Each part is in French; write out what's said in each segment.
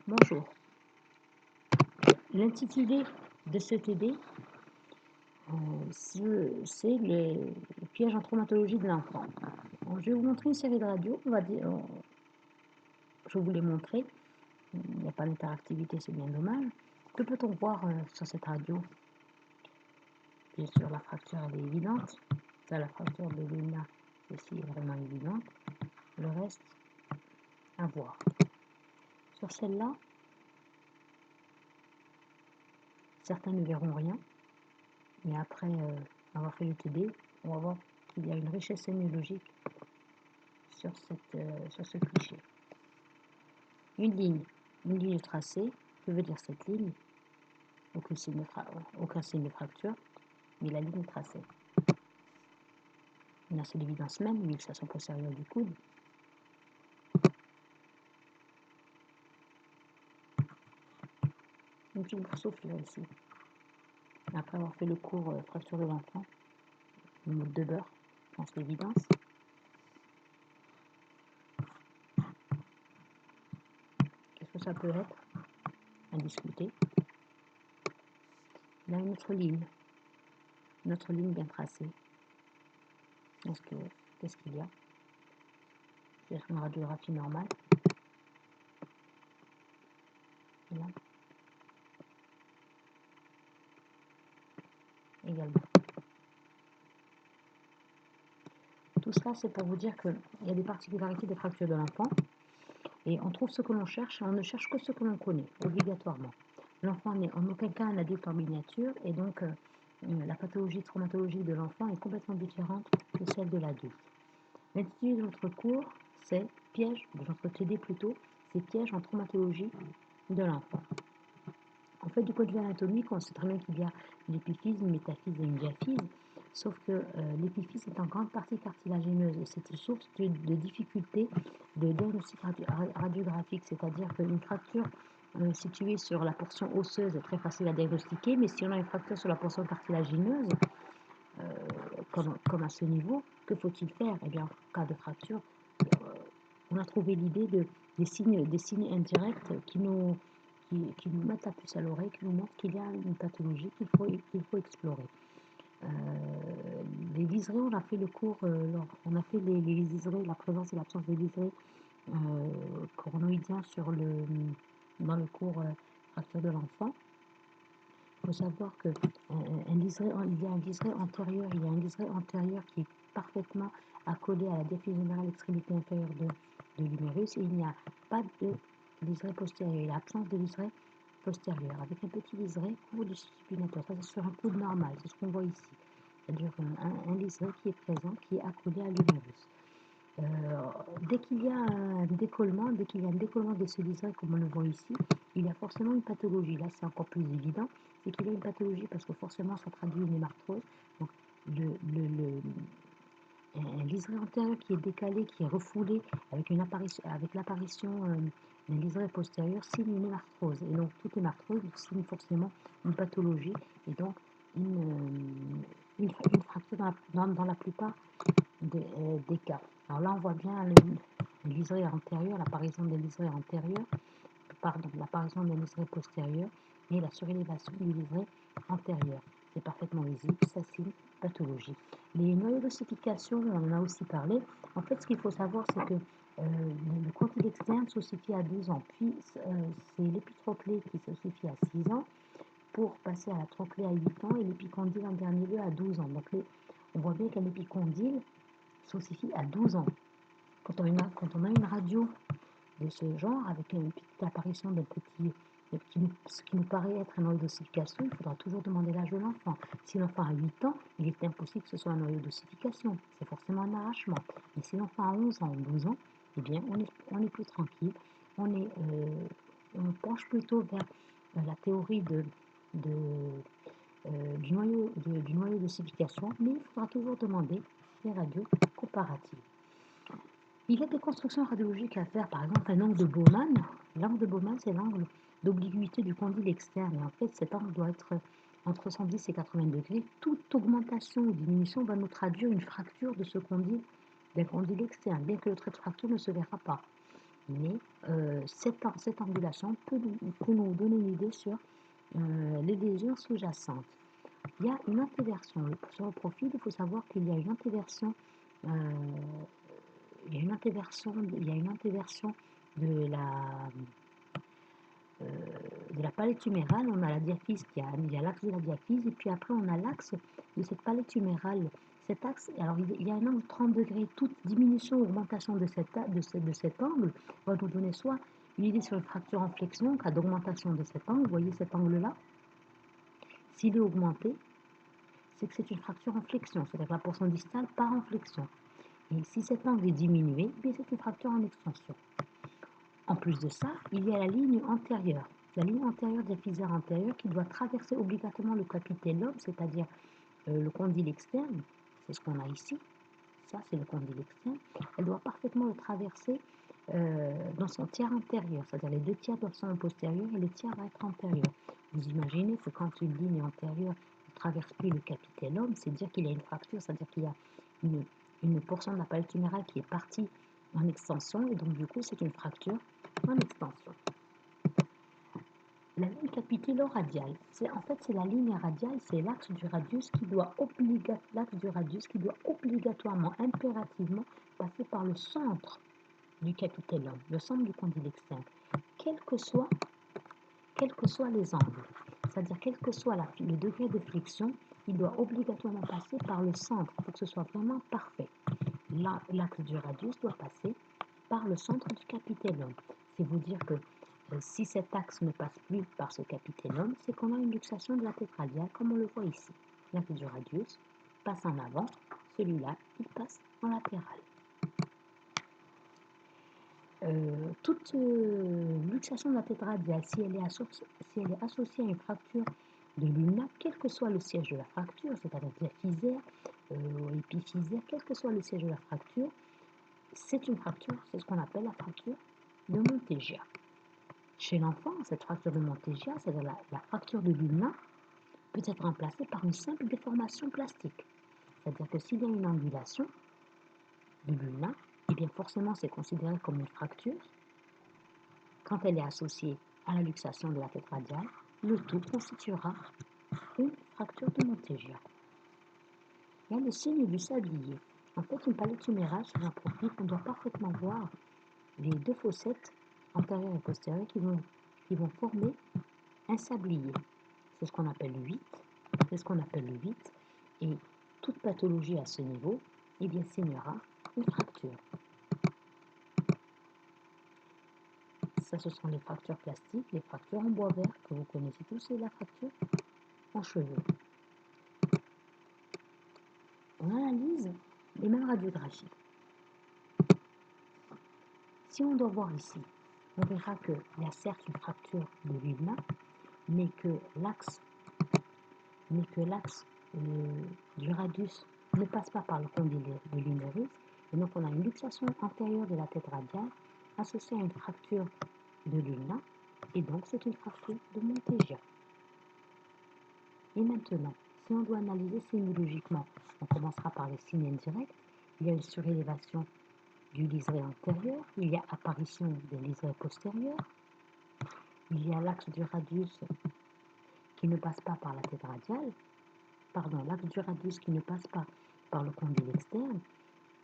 Bonjour. L'intitulé de ce TD, c'est le piège en traumatologie de l'enfant. Je vais vous montrer une série de radios. Je vous les montrer. Il n'y a pas d'interactivité, c'est bien dommage. Que peut-on voir sur cette radio? Bien sûr, la fracture elle est évidente. Ça, la fracture de Luna, celle-ci est vraiment évidente. Le reste, à voir. Sur celle-là, certains ne verront rien. Mais après avoir fait le TD, on va voir qu'il y a une richesse sémiologique sur ce cliché. Une ligne tracée, que veut dire cette ligne? Aucun signe de fracture, mais la ligne est tracée. On a c'est l'évidence même, une luxation postérieure du coude. Une petite boursouflure ici. Après avoir fait le cours fracture de l'enfant, une mousse de beurre, je pense l'évidence. Qu'est-ce que ça peut être? À discuter. Là, une autre ligne bien tracée. Qu'est-ce qu'il y a? C'est une radiographie normale. Et là. Également. Tout cela, c'est pour vous dire qu'il y a des particularités des fractures de l'enfant. Et on trouve ce que l'on cherche, on ne cherche que ce que l'on connaît, obligatoirement. L'enfant n'est en aucun cas un adulte en miniature, et donc la pathologie traumatologique de l'enfant est complètement différente de celle de l'adulte. L'intitulé de notre cours, c'est piège, de notre TD plutôt, c'est piège en traumatologie de l'enfant. En fait, du point de vue anatomique, on sait très bien qu'il y a l'épiphyse, une métaphyse et une diaphyse, sauf que l'épiphyse est en grande partie cartilagineuse et c'est une source de difficulté de diagnostic radiographique, c'est-à-dire qu'une fracture située sur la portion osseuse est très facile à diagnostiquer, mais si on a une fracture sur la portion cartilagineuse, comme à ce niveau, que faut-il faire? Eh bien, en cas de fracture, on a trouvé l'idée des signes indirects qui nous mettent la puce à l'oreille, qui nous montrent qu'il y a une pathologie qu'il faut explorer. Les liserés, on a fait le cours, on a fait les liserés, la présence et l'absence des liserés coronoïdiens dans le cours fracture de l'enfant. Il faut savoir que il y a un liseré antérieur, qui est parfaitement accolé à la diaphyse générale extrémité inférieure de l'humérus et il n'y a pas de liseré postérieur, il y a l'absence de liseré postérieur avec un petit liseré court du supinateur. Ça c'est sur un coude normal, c'est ce qu'on voit ici. C'est-à-dire un liseré qui est présent, qui est accolé à l'humérus. Dès qu'il y a un décollement, de ce liseré comme on le voit ici, il y a forcément une pathologie. Là, c'est encore plus évident, c'est qu'il y a une pathologie parce que forcément, ça traduit une hémarthrose. Donc, un liseré antérieur qui est décalé, qui est refoulé avec l'apparition d'un liseré postérieur signe une hémarthrose. Et donc, toute hémarthrose signe forcément une pathologie et donc une fracture dans la plupart des cas. Alors là, on voit bien le liseré antérieur, l'apparition des liserés antérieurs, l'apparition des liserés postérieurs et la surélévation du liseré antérieur. C'est parfaitement visible, ça signe pathologie. Les noyaux d'ossification, on en a aussi parlé. En fait, ce qu'il faut savoir, c'est que le condyle externe s'ossifie à 12 ans, puis c'est l'épitroclé qui s'ossifie à 6 ans, pour passer à la trochlée à 8 ans et l'épicondyle en dernier lieu à 12 ans. Donc on voit bien qu'un épicondyle s'ossifie à 12 ans. Quand on a une radio de ce genre, avec une petite apparition d'un petit, ce qui nous paraît être un noyau d'ossification, il faudra toujours demander l'âge de l'enfant. Si l'enfant a 8 ans, il est impossible que ce soit un noyau d'ossification. C'est forcément un arrachement. Et si l'enfant a 11 ans ou 12 ans, eh bien, on est plus tranquille. On penche plutôt vers la théorie du noyau d'ossification, mais il faudra toujours demander des radios comparatives. Il y a des constructions radiologiques à faire, par exemple un angle de Bowman. L'angle de Bowman, c'est l'angle d'obliquité du condyle externe. Et en fait, cet angle doit être entre 110 et 80 degrés. Toute augmentation ou diminution va nous traduire une fracture de ce condyle, d'un condyle externe, bien que le trait de fracture ne se verra pas. Mais cette angulation peut nous donner une idée sur les lésions sous-jacentes. Il y a une antéversion. Sur le profil, il faut savoir qu'il y a une antéversion, il y a une antéversion de la palette humérale. On a la diaphyse, il y a l'axe de la diaphyse, et puis après on a l'axe de cette palette humérale. Cet axe, alors il y a un angle de 30 degrés. Toute diminution ou augmentation de cet angle va nous donner soit une idée sur une fracture en flexion, en cas d'augmentation de cet angle. Vous voyez cet angle-là, s'il est augmenté, c'est que c'est une fracture en flexion, c'est-à-dire que la portion distale part en flexion. Et si cet angle est diminué, c'est une fracture en extension. En plus de ça, il y a la ligne antérieure diaphysaire antérieure qui doit traverser obligatoirement le capitellum, c'est-à-dire le condyle externe, c'est ce qu'on a ici, ça c'est le condyle externe, elle doit parfaitement le traverser dans son tiers antérieur, c'est-à-dire les 2 tiers doivent être postérieurs et le tiers va être antérieur. Vous imaginez que quand une ligne antérieure ne traverse plus le capitellum, c'est dire qu'il y a une fracture, c'est-à-dire qu'il y a une portion de la palette humérale qui est partie en extension, et donc du coup c'est une fracture en extension. La ligne capitello-radiale, en fait c'est la ligne radiale, c'est l'axe du radius qui doit obligatoirement, impérativement passer par le centre du capitellum, le centre du condyle externe, quels que soient les angles. C'est-à-dire quel que soit le degré de flexion, il doit obligatoirement passer par le centre pour que ce soit vraiment parfait. Là, l'axe du radius doit passer par le centre du capitellum. C'est vous dire que si cet axe ne passe plus par ce capitellum, c'est qu'on a une luxation de la tête radiale, comme on le voit ici. L'axe du radius passe en avant, celui-là, il passe en latéral. Toute luxation de la tête radiale, si elle est associée à une fracture de l'ulna, quel que soit le siège de la fracture, c'est-à-dire diaphysaire, épiphysaire, quel que soit le siège de la fracture, c'est une fracture, c'est ce qu'on appelle la fracture de Monteggia. Chez l'enfant, cette fracture de Monteggia, c'est-à-dire la fracture de l'ulna, peut être remplacée par une simple déformation plastique. C'est-à-dire que s'il y a une angulation de l'ulna, eh bien forcément c'est considéré comme une fracture. Quand elle est associée à la luxation de la tête radiale, le tout constituera une fracture de Monteggia. Il y a le signe du sablier. En fait, une palette humérale sur un profil, on doit parfaitement voir les 2 fossettes antérieures et postérieures qui vont former un sablier. C'est ce qu'on appelle le 8. C'est ce qu'on appelle le 8. Et toute pathologie à ce niveau, eh bien, signera une fracture. Ça, ce sont les fractures plastiques, les fractures en bois vert, que vous connaissez tous, c'est la fracture en cheveux. On analyse les mêmes radiographies. Si on doit voir ici, on verra qu'il y a certes une fracture de l'ulna, mais que l'axe du radius ne passe pas par le condyle de l'humérus, et donc on a une luxation antérieure de la tête radiale associée à une fracture de l'ulna, et donc c'est une fracture de Monteggia. Et maintenant, si on doit analyser sémiologiquement, on commencera par les signes indirects. Il y a une surélévation du liseré antérieur, il y a apparition des liserés postérieurs, il y a l'axe du radius qui ne passe pas par la tête radiale, l'axe du radius qui ne passe pas par le condyle externe,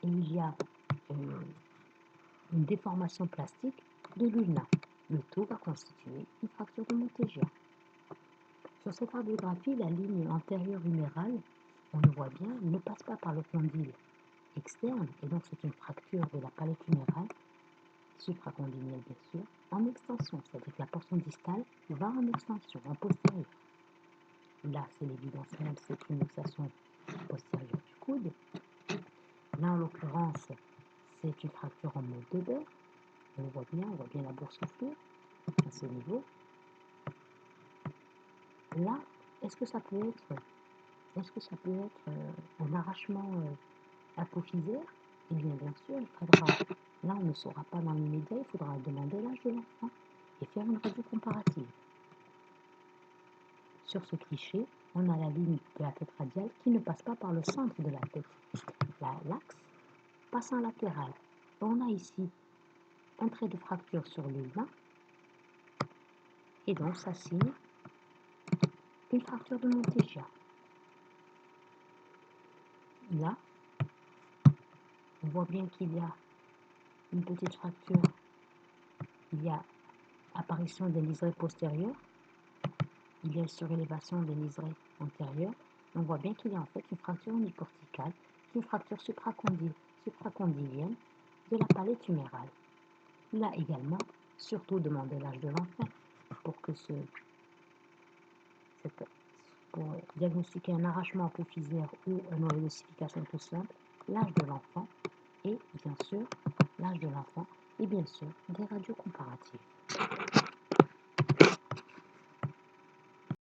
et il y a une déformation plastique de l'ulna. Le tout va constituer une fracture de Monteggia. Sur cette radiographie, la ligne antérieure humérale, on le voit bien, ne passe pas par le condyle externe, et donc c'est une fracture de la palette humérale, supracondylienne bien sûr, en extension, c'est-à-dire que la portion distale va en extension, en postérieur. Là, c'est l'évidence même, c'est une luxation postérieure du coude. Là, en l'occurrence, c'est une fracture en mode de beurre. On voit bien la boursouflure à ce niveau. Là, est-ce que ça peut être un arrachement apophysaire? Eh bien sûr, il faudra, là on ne saura pas dans l'immédiat, il faudra demander l'âge de l'enfant et faire une radio comparative. Sur ce cliché, on a la ligne de la tête radiale qui ne passe pas par le centre de la tête. L'axe passe en latéral. On a ici un trait de fracture sur l'ulna et donc ça signe une fracture de Monteggia. Là, on voit bien qu'il y a une petite fracture, il y a apparition des liserés postérieurs, il y a surélévation des liserés antérieurs. On voit bien qu'il y a en fait une fracture unicorticale, une fracture supracondylienne de la palette humérale. Là également, surtout demander l'âge de l'enfant pour pour diagnostiquer un arrachement apophysaire ou une ossification tout simple, l'âge de l'enfant et bien sûr des radios comparatives.